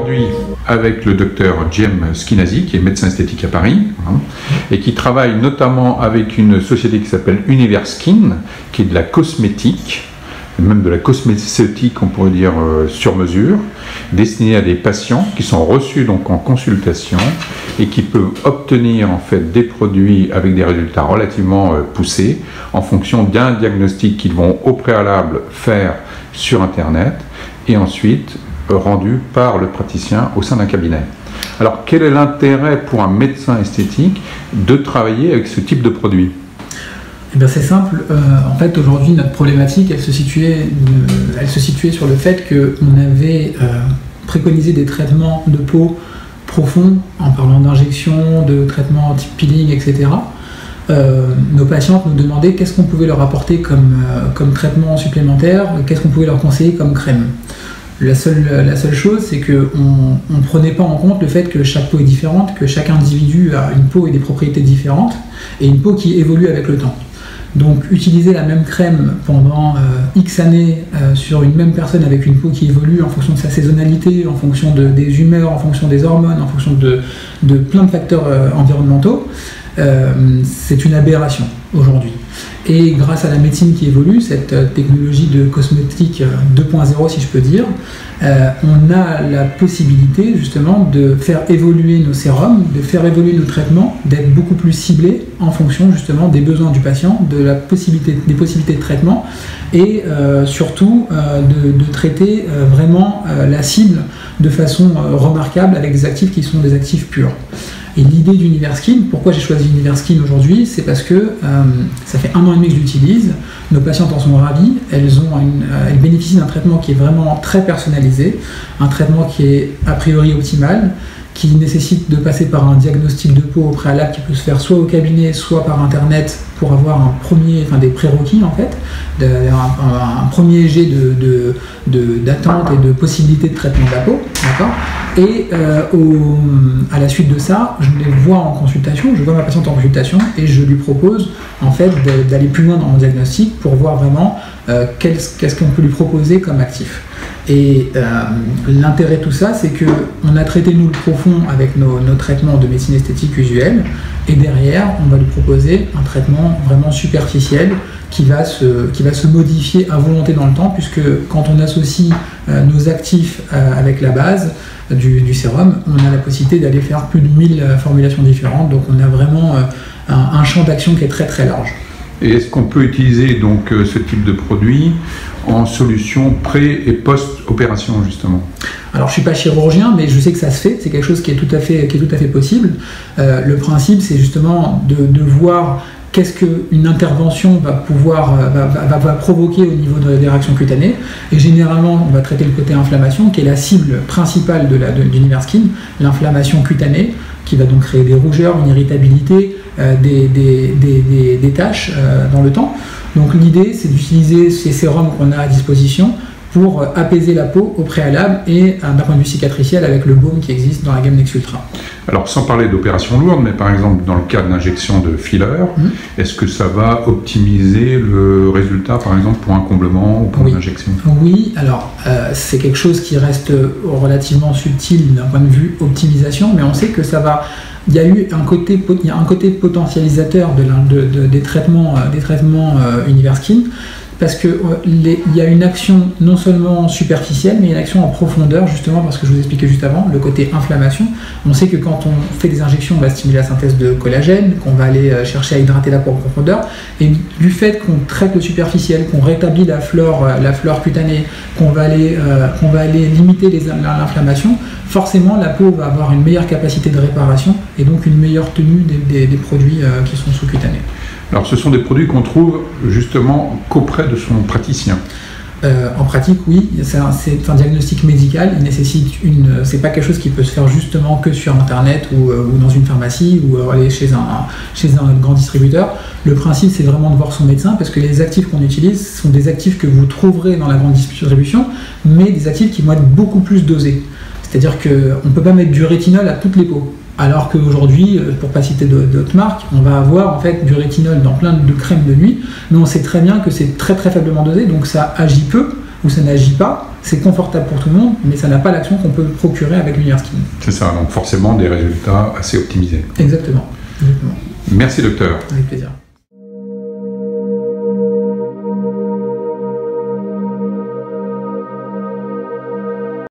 aujourd'hui avec le docteur Jem Skinazi, qui est médecin esthétique à Paris, et qui travaille notamment avec une société qui s'appelle Universkin, qui est de la cosmétique, même de la cosméceutique, on pourrait dire sur mesure, destinée à des patients qui sont reçus donc en consultation et qui peuvent obtenir en fait des produits avec des résultats relativement poussés en fonction d'un diagnostic qu'ils vont au préalable faire sur Internet et ensuite rendu par le praticien au sein d'un cabinet. Alors quel est l'intérêt pour un médecin esthétique de travailler avec ce type de produit ? Eh bien, c'est simple. En fait, aujourd'hui, notre problématique, elle se situait sur le fait qu'on avait préconisé des traitements de peau profonds, en parlant d'injections, de traitements type peeling, etc. Nos patientes nous demandaient qu'est-ce qu'on pouvait leur apporter comme traitement supplémentaire, qu'est-ce qu'on pouvait leur conseiller comme crème. La seule chose, c'est qu'on ne prenait pas en compte le fait que chaque peau est différente, que chaque individu a une peau et des propriétés différentes, et une peau qui évolue avec le temps. Donc utiliser la même crème pendant X années sur une même personne avec une peau qui évolue en fonction de sa saisonnalité, en fonction des humeurs, en fonction des hormones, en fonction de plein de facteurs environnementaux, c'est une aberration aujourd'hui. Et grâce à la médecine qui évolue, cette technologie de cosmétique 2.0 si je peux dire, on a la possibilité justement de faire évoluer nos sérums, de faire évoluer nos traitements, d'être beaucoup plus ciblés en fonction justement des besoins du patient, des possibilités de traitement et surtout de traiter vraiment la cible de façon remarquable avec des actifs qui sont des actifs purs. Et l'idée d'Universkin, pourquoi j'ai choisi Universkin aujourd'hui, c'est parce que ça fait 1 an et demi que je l'utilise, nos patientes en sont ravies, elles bénéficient d'un traitement qui est vraiment très personnalisé, un traitement qui est a priori optimal, qui nécessite de passer par un diagnostic de peau au préalable qui peut se faire soit au cabinet, soit par internet pour avoir des prérequis en fait, un premier jet d'attente et de possibilité de traitement de la peau, d'accord. Et à la suite de ça, je les vois en consultation, je vois ma patiente en consultation et je lui propose en fait d'aller plus loin dans mon diagnostic pour voir vraiment qu'est-ce qu'on peut lui proposer comme actif. Et l'intérêt de tout ça, c'est qu'on a traité nous le profond avec nos traitements de médecine esthétique usuelle, et derrière, on va lui proposer un traitement vraiment superficiel qui va se modifier à volonté dans le temps, puisque quand on associe nos actifs avec la base du sérum, on a la possibilité d'aller faire plus de 1000 formulations différentes, donc on a vraiment un champ d'action qui est très très large. Et est-ce qu'on peut utiliser donc ce type de produit en solution pré- et post-opération justement? Alors je ne suis pas chirurgien, mais je sais que ça se fait, c'est quelque chose qui est tout à fait possible. Le principe, c'est justement de voir qu'est-ce qu'une intervention va provoquer au niveau des réactions cutanées. Et généralement, on va traiter le côté inflammation, qui est la cible principale d'Universkin, l'inflammation cutanée, qui va donc créer des rougeurs, une irritabilité, des taches dans le temps. Donc l'idée, c'est d'utiliser ces sérums qu'on a à disposition pour apaiser la peau au préalable et d'un point de vue cicatriciel avec le baume qui existe dans la gamme Nexultra. Alors sans parler d'opérations lourdes, mais par exemple dans le cas d'injection de filler, est-ce que ça va optimiser le résultat par exemple pour un comblement ou pour une injection? Oui, alors c'est quelque chose qui reste relativement subtil d'un point de vue optimisation, mais on sait que ça va... Il y a un côté potentialisateur des traitements Universkin, parce qu'il y a une action non seulement superficielle, mais une action en profondeur, justement parce que je vous expliquais juste avant, le côté inflammation. On sait que quand on fait des injections, on va stimuler la synthèse de collagène, qu'on va aller chercher à hydrater la peau en profondeur, et du fait qu'on traite le superficiel, qu'on rétablit la flore cutanée, qu'on va aller limiter l'inflammation, forcément la peau va avoir une meilleure capacité de réparation et donc une meilleure tenue des produits qui sont sous-cutanés. Alors ce sont des produits qu'on trouve justement qu'auprès de son praticien. En pratique, oui, c'est un diagnostic médical. Il nécessite c'est pas quelque chose qui peut se faire justement que sur Internet ou dans une pharmacie ou aller chez un grand distributeur. Le principe, c'est vraiment de voir son médecin parce que les actifs qu'on utilise sont des actifs que vous trouverez dans la grande distribution, mais des actifs qui vont être beaucoup plus dosés. C'est-à-dire qu'on ne peut pas mettre du rétinol à toutes les peaux. Alors qu'aujourd'hui, pour ne pas citer d'autres marques, on va avoir en fait du rétinol dans plein de crèmes de nuit, mais on sait très bien que c'est très très faiblement dosé, donc ça agit peu, où ça n'agit pas, c'est confortable pour tout le monde, mais ça n'a pas l'action qu'on peut procurer avec l'Universkin. C'est ça, donc forcément des résultats assez optimisés. Exactement. Merci docteur. Avec plaisir.